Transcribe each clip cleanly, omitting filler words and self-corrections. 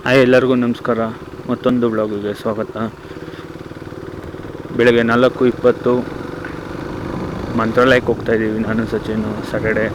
Hi ಎಲ್ಲರಿಗೂ ನಮಸ್ಕಾರ. ಮತ್ತೊಂದು ಬ್ಲಾಗಿಗೆ ಸ್ವಾಗತ. ಬೆಳಗ್ಗೆ 4:20 ಮಂತ್ರಾಲಯಕ್ಕೆ ಹೋಗ್ತಾಯಿದ್ದೀವಿ. ನಾನು ಸಚಿನ್ ಸ್ಯಾಟರ್ಡೆ.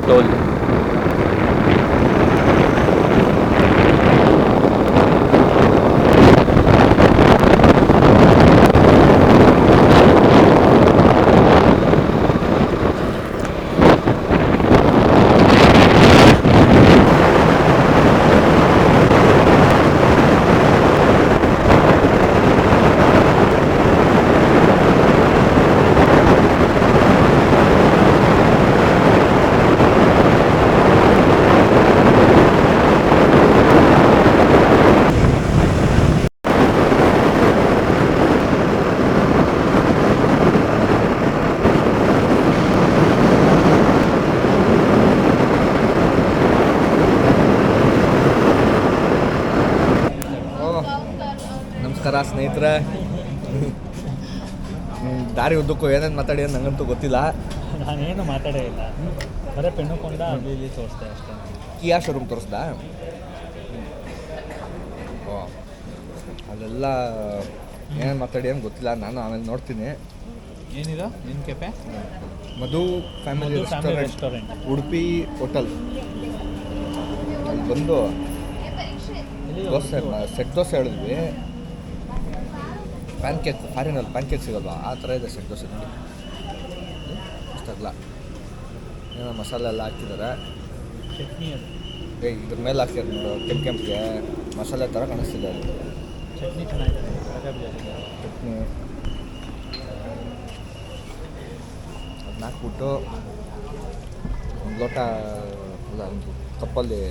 ಟೋಲ್ ನಮಸ್ಕಾರ ಸ್ನೇಹಿತರೆ. ದಾರಿ ಉದ್ದಕ್ಕೂ ಏನೇನು ಮಾತಾಡಿ ಅಂತ ನಂಗಂತೂ ಗೊತ್ತಿಲ್ಲ. ನಾನೇನು ಮಾತಾಡೇ ಇಲ್ಲ, ಬರೀ ಪೆಣ್ಣುಕೊಂಡ ಅಲ್ಲಿ ಇಲ್ಲಿ ತೋರಿಸ್ದೆ ಅಷ್ಟೇ. ಕಿಯಾ ಶೋರೂಮ್ ತೋರಿಸ್ದಾ? ಓ, ಅಲ್ಲೆಲ್ಲ ಏನೇನು ಮಾತಾಡಿ ಅಂತ ಗೊತ್ತಿಲ್ಲ. ನಾನು ಆಮೇಲೆ ನೋಡ್ತೀನಿ. ಏನಿದು ನಿನ್ನ ಕೆಫೆ? ಮಧು ಫ್ಯಾಮಿಲಿ ರೆಸ್ಟೋರೆಂಟ್, ಉಡುಪಿ ಹೋಟೆಲ್. ಅಲ್ಲಿ ಬಂದು ದೋಸೆ, ಸೆಟ್ ದೋಸೆ ಹೇಳಿದ್ವಿ. ಪ್ಯಾನ್ಕೇಕ್, ಫಾರಿನಲ್ಲಿ ಪ್ಯಾನ್ಕೇಕ್ ಸಿಗೋಲ್ವಾ, ಆ ಥರ ಇದೆ ಸೆಟ್ ದೋಸೆ. ನೋಡಿ ಅಷ್ಟಾಗಲ್ಲ, ಏನೋ ಮಸಾಲೆ ಎಲ್ಲ ಹಾಕ್ತಿದ್ದಾರೆ. ಚಟ್ನಿ ಅದು ಇದ್ರ ಮೇಲೆ ಹಾಕ್ತಿದ್ದಾರೆ ನೋಡು, ಕೆಂಪಿಗೆ ಮಸಾಲೆ ಥರ ಕಾಣಿಸ್ತಿದೆ ಅದು. ಚಟ್ನಿ ಚೆನ್ನಾಗಿದೆ. ಚಟ್ನಿ ಅದನ್ನ ಹಾಕ್ಬಿಟ್ಟು ಒಂದು ಲೋಟ ಅಲ್ಲ, ಒಂದು ಕಪ್ಪಲ್ಲಿ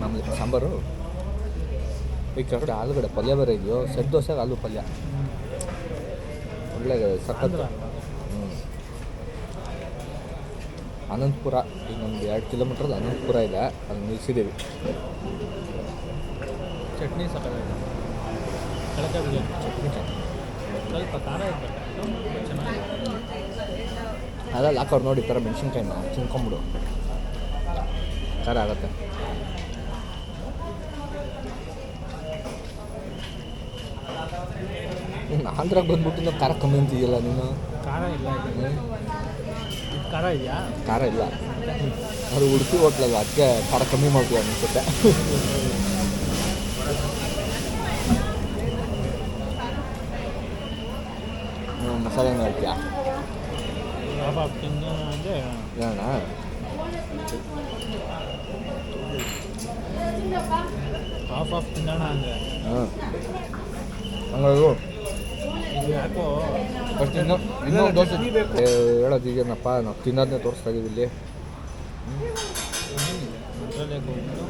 ಮಾಮೂಲಿ ಸಾಂಬಾರು. ಈ ಕಡೆ ಆಲೂಗಡ್ಡೆ ಪಲ್ಯ ಬೇರೆ ಇದೆಯೋ. ಸೆಟ್ ದೋಸೆಗೆ ಆಲೂ ಪಲ್ಯ ಒಳ್ಳೆ ಸಖತ್. ಅನಂತಪುರ, ಇನ್ನೊಂದು 2 ಕಿಲೋಮೀಟ್ರಲ್ಲಿ ಅನಂತಪುರ ಇದೆ, ಅಲ್ಲಿ ನಿಲ್ಸಿದ್ದೀವಿ. ಚಟ್ನಿ ಸಕ್ಕತ್ತಾಗಿದೆ. ಕಳಕ ಬಿರಿಯಾನಿ ಚಟ್ನಿ ಸ್ವಲ್ಪ ಖಾರ ಇರಬೇಕು, ಚೆನ್ನಾಗಿದೆ. ಅದ್ರಲ್ಲಿ ಹಾಕೋರು ನೋಡಿ, ಈ ಥರ ಮೆಣಸಿನ್ಕಾಯಿನ ತಿನ್ಕೊಂಬಿಡು, ಖಾರ ಆಗುತ್ತೆ. ಆಂಧ್ರಾಗ ಬಂದ್ಬಿಟ್ಟು ಖಾರ ಕಮ್ಮಿ ಅಂತಿದೆಯಲ್ಲ ನೀನು. ಖಾರ ಇಲ್ಲ, ಇದು ಖಾರ ಇದೆಯಾ? ಖಾರ ಇಲ್ಲ, ಅದು ಉಡುಪಿ ಹೋಟ್ಲಲ್ಲ, ಅದಕ್ಕೆ ಖಾರ ಕಮ್ಮಿ ಮಾಡ್ತೀವಿ ಅನಿಸುತ್ತೆ. ಮಸಾಲೆ ಏನು ಹೇಳ್ತೀಯಾ? ಅಂದರೆ ಹೇಳೋಣ. ಹಾಫ್ ತಿನ್ನೋಣ ಅಂದರೆ ಹಾಂ, ಹಂಗಾದ್ರು ಇದು ಯಾಕೋ ಫಸ್ಟ್ ಇನ್ನೂ ದೋಸೆ ಹೇಳೋದು ಈಗೇನಪ್ಪ, ನಾವು ತಿನ್ನೋದನ್ನೇ ತೋರಿಸ್ತಾ ಇದ್ದೀವಿ ಇಲ್ಲಿ. ಮಂತ್ರಾಲಯಕ್ಕೆ ಹೋಗ್ಬಿಟ್ಟು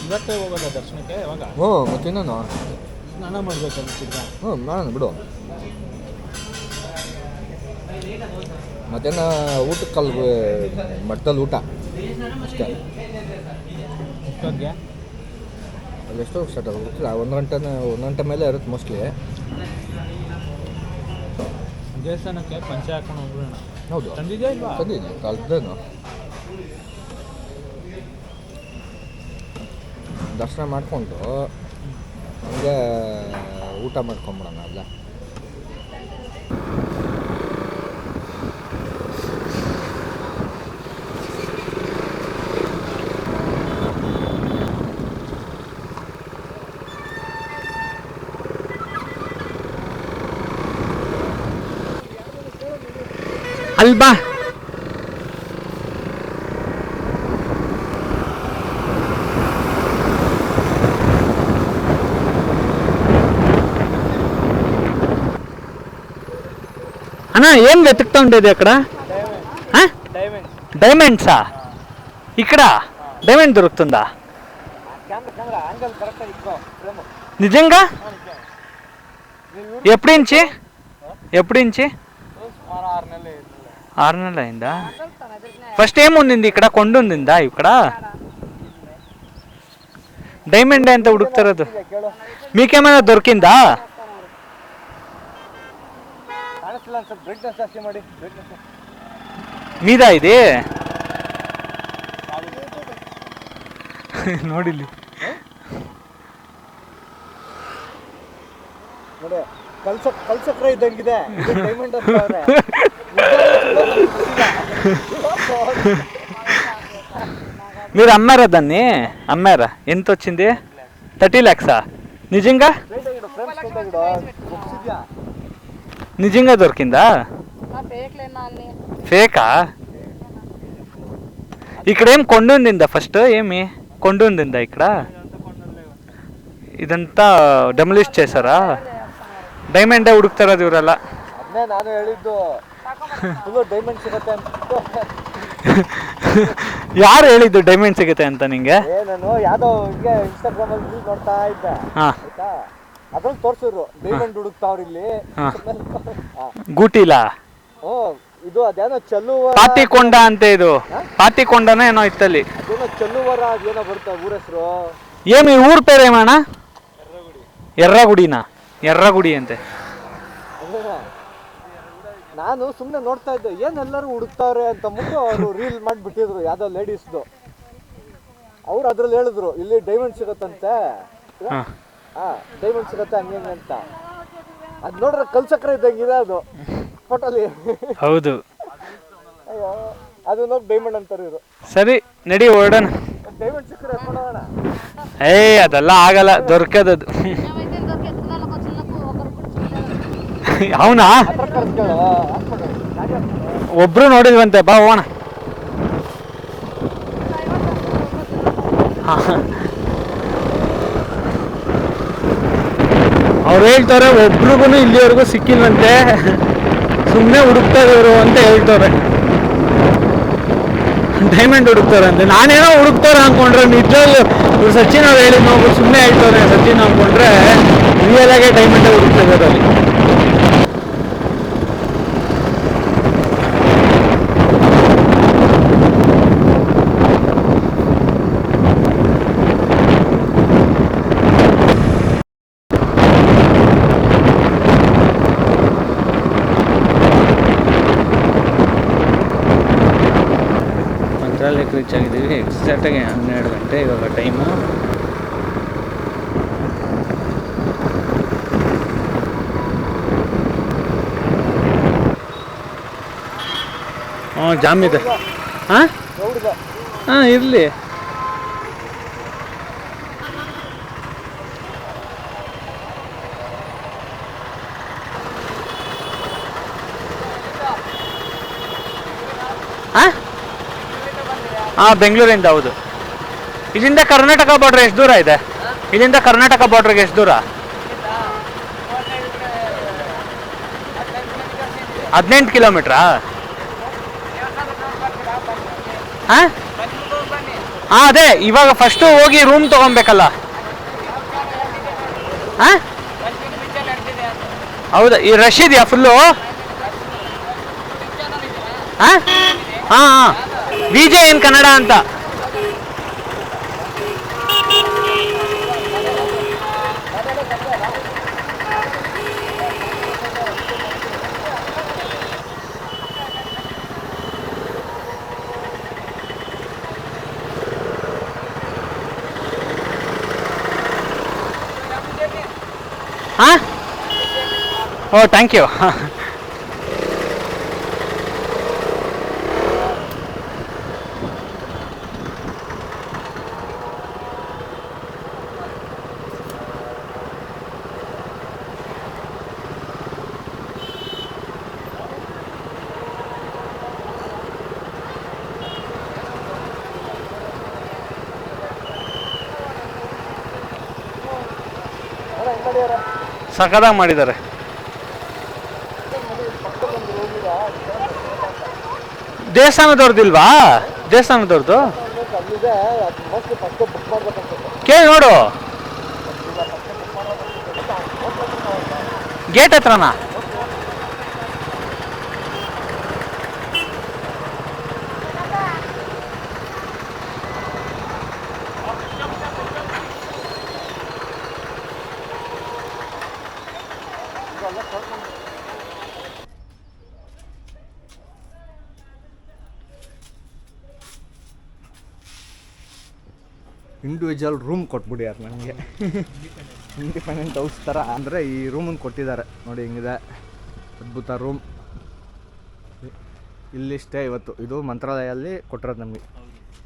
ಇವತ್ತೇ ಹೋಗೋದ ದರ್ಶನಕ್ಕೆ? ಯಾವಾಗ? ಹ್ಞೂ, ಮತ್ತೆ ಇನ್ನೇನು ಸ್ನಾನ ಮಾಡಬೇಕು ಅನಿಸಿದ್ದ. ಮಾಡೋಣ ಬಿಡು. ಮಧ್ಯಾಹ್ನ ಊಟಕ್ಕಲ್ವ ಮಟ್ಟದಲ್ಲಿ ಊಟ ಅಷ್ಟೇ. ಇಷ್ಟೊತ್ತಿಗೆ ಅಲ್ಲಿ ಎಷ್ಟೋ ಸ್ಟಾರ್ಟ್ ಆಗೋದು ಗೊತ್ತಿಲ್ಲ. 1 ಗಂಟೆ ಮೇಲೆ ಇರುತ್ತೆ ಮೋಸ್ಟ್ಲಿ. ದೇವಸ್ಥಾನಕ್ಕೆ ಪಂಚೆ ಹಾಕೊಂಡು ಹೋಗ್ಬಿಡೋಣ. ಹೌದು, ತಂದಿದ್ಯಾ ಇಲ್ವಾ? ತಂದಿದ್ದೀನಿ, ಕಲ್ತೇನು. ದರ್ಶನ ಮಾಡಿಕೊಂಡು ಹಂಗೆ ಊಟ ಮಾಡ್ಕೊಂಬಿಡೋಣ ಅಲ್ಲ. ಅಲ್ಬಾ అన్నా ఏం వెతుకుతా ఉండేది అక్కడ? డైమండ్సా? ఇక్కడ డైమండ్ దొరుకుతుందా? ಕ್ಯಾಮ್ರಾ ಆಂಗಲ್ ಕರೆಕ್ಟಾಗಿ ಇಟ್ಕೋ ಫ್ರೇಮು. నిజంగా ఎప్పుడు ఇంచి ఎప్పుడు ఇంచి సుమారు 6 నెలలు 6 నెలలు అయిందా? ఫస్ట్ ఏముంది ఇక్కడ? కొండ ఉందిందా ఇక్కడ? డైమండ్ ఎంత ಹುಡುಕ್ತಿರೋದು? మీకేమైనా దొరికిందా? ಕಾಣಿಸ್ತಿಲ್ಲ ಅನ್ಸುತ್ತೆ. ಬ್ರೈಟ್ನೆಸ್ ಜಾಸ್ತಿ ಮಾಡಿ. మీద ఇది ನೋಡಿಲ್ಲಿ ನೋಡಿ ಕಲ್ಸಕ್ರೆ ಇದ್ದಂಗಿದೆ ಡೈಮಂಡ್ ಅಂತ. మీరు అమ్మారా దాన్ని? అమ్మారా? ఎంత వచ్చింది? 30 lakhs. నిజంగా నిజంగా దొరికిందా? ఫేకా? ఇక్కడ ఏం కొండ ఉందిందా? ఫస్ట్ ఏమి కొండ ఉందిందా ఇక్కడ? ఇదంతా ಡೆಮೊಲಿಷ್ చేశారా? ಡೈಮಂಡೇ ಹುಡುಕ್ತಾರದು ಇವರೆಲ್ಲ. ಅದನ್ನೇ ನಾನು ಹೇಳಿದ್ದು, ಫುಲ್ಲು ಡೈಮಂಡ್ ಸಿಗುತ್ತೆ ಅಂತ. ಯಾರು ಹೇಳಿದ್ದು ಡೈಮಂಡ್ ಸಿಗುತ್ತೆ ಅಂತ ನಿಂಗೆ? ನಾನು ಯಾವುದೋ ಹಿಂಗೆ ಇನ್ಸ್ಟಾಗ್ರಾಮಲ್ಲಿ ನೋಡ್ತಾ ಇದ್ದೆ, ಆಯ್ತಾ? ಅದ್ರಲ್ಲಿ ತೋರಿಸಿದ್ರು ಡೈಮಂಡ್ ಹುಡುಕ್ತಾವ್ರು ಇಲ್ಲಿ. ಗೂಟಿಲ ಇದು ಅದೇನೋ ಚೆಲ್ಲುವ ಪಾತಿಕೊಂಡ ಅಂತ. ಇದು ಪಾತಿಕೊಂಡನ ಏನೋ ಇತ್ತಲ್ಲಿ. ಅದೇನೋ ಚೆಲ್ಲುವರ ಅದೇನೋ ಬರುತ್ತೆ ಊರ ಹೆಸರು. ఏమి ఊరు పేరేమన్నా? ఎర్రగుడినా? ఎర్రగుడి అంతే. ನಾನು ಸುಮ್ಮನೆ ನೋಡ್ತಾ ಇದ್ದೆ, ಏನೆಲ್ಲರೂ ಹುಡುಕ್ತಾವ್ರೆ ಅಂತ ಮುಟ್ಟು ಅವರು ರೀಲ್ ಮಾಡಿಬಿಟ್ಟಿದ್ರು ಯಾವುದೋ ಲೇಡೀಸ್ದು. ಅವ್ರು ಅದ್ರಲ್ಲಿ ಹೇಳಿದ್ರು ಇಲ್ಲಿ ಡೈಮಂಡ್ ಸಿಗುತ್ತಂತೆ, ಡೈಮಂಡ್ ಸಿಗುತ್ತೆ ಹಂಗೆ ಅಂತ. ಅದು ನೋಡ್ರೆ ಕಲ್ಸಕ್ರೆ ಇದ್ದಂಗಿದೆ ಅದು ಫೋಟೋಲಿ. ಹೌದು. ಅಯ್ಯೋ, ಅದು ನೋಡಿ ಡೈಮಂಡ್ ಅಂತಾರೆ ಇವರು. ಸರಿ ನಡಿ ಹೊರಡೋಣ. ಡೈಮಂಡ್ ಸಿಕ್ಕರೆ ಕೊಡೋಣ. ಅದೆಲ್ಲ ಆಗಲ್ಲ, ದೊರಕದದು. ಅವನಾ? ಒಬ್ರು ನೋಡಿಲ್ವಂತೆ, ಬಾ ಹೋಗೋಣ. ಅವ್ರು ಹೇಳ್ತಾರೆ ಒಬ್ರಿಗೂ ಇಲ್ಲಿವರೆಗೂ ಸಿಕ್ಕಿಲ್ವಂತೆ, ಸುಮ್ಮನೆ ಹುಡುಕ್ತಾ ಇದ್ರು ಅಂತ ಹೇಳ್ತಾರೆ. ಡೈಮಂಡ್ ಹುಡುಕ್ತಾರಂತೆ. ನಾನೇನೋ ಹುಡುಕ್ತಾರೆ ಅಂದ್ಕೊಂಡ್ರೆ ನಿಜವಾಗ್ಲೂ ಇವ್ರು ಸಚಿನ್ ಅವ್ರು ಹೇಳಿದ್ ನೋಡ್ಬಿಟ್ಟು ಸುಮ್ಮನೆ ಹೇಳ್ತಾರೆ ಸಚಿನ್ ಅಂದ್ಕೊಂಡ್ರೆ ರಿಯಲ್ ಆಗಿ ಡೈಮಂಡೇ ಹುಡುಕ್ತಾ ಇದ್ದಾರೆ ಅಲ್ಲಿ. ಮಂತ್ರಾಲಯಕ್ಕೆ ರೀಚ್ ಆಗಿದ್ದೀವಿ. ಎಕ್ಸಾಕ್ಟಾಗಿ 12 ಗಂಟೆ ಇವಾಗ ಟೈಮು. ಜಾಮ್ ಇದೆ. ಹಾಂ ಇರಲಿ. ಬೆಂಗಳೂರಿಂದ. ಹೌದು. ಇಲ್ಲಿಂದ ಕರ್ನಾಟಕ ಬಾರ್ಡ್ರ್ ಎಷ್ಟು ದೂರ ಇದೆ? ಇಲ್ಲಿಂದ ಕರ್ನಾಟಕ ಬಾರ್ಡ್ರಿಗೆ ಎಷ್ಟು ದೂರ? 18 ಕಿಲೋಮೀಟ್ರಾ? ಹಾಂ ಅದೇ ಇವಾಗ ಫಸ್ಟು ಹೋಗಿ ರೂಮ್ ತೊಗೊಬೇಕಲ್ಲ. ಹಾಂ ಹೌದಾ? ಈ ರಶ್ ಇದೆಯಾ ಫುಲ್ಲು? ಹಾಂ ಹಾಂ ಹಾಂ ವಿಜೆ ಏನು ಕನ್ನಡ ಅಂತ. ಹಾಂ ಓ ಥ್ಯಾಂಕ್ ಯು. ಸಖತ್ತಾಗಿ ಮಾಡಿದ್ದಾರೆ. ದೇವಸ್ಥಾನದವ್ರದ್ದಿಲ್ವಾ? ದೇವಸ್ಥಾನದವ್ರದ್ದು ಇದೆ, ಅದು ಮೋಸ್ಟ್ಲಿ ಫಸ್ಟ್ ಬುಕ್ ಮಾಡ್ಬೇಕಂತ. ಕೇಳಿ ನೋಡು. ಗೇಟ್ ಹತ್ರನಾ? ಇಂಡಿವಿಜುವಲ್ ರೂಮ್ ಕೊಟ್ಬಿಡ್ಯಾರ ನನಗೆ. ಇಂಡಿಪೆಂಡೆಂಟ್ ಹೌಸ್ ಥರ ಅಂದರೆ ಈ ರೂಮನ್ನು ಕೊಟ್ಟಿದ್ದಾರೆ ನೋಡಿ, ಹಿಂಗಿದೆ ಅದ್ಭುತ ರೂಮ್. ಇಲ್ಲಿ ಸ್ಟೇ ಇವತ್ತು. ಇದು ಮಂತ್ರಾಲಯಲ್ಲಿ ಕೊಟ್ಟಿರೋದು ನಮಗೆ.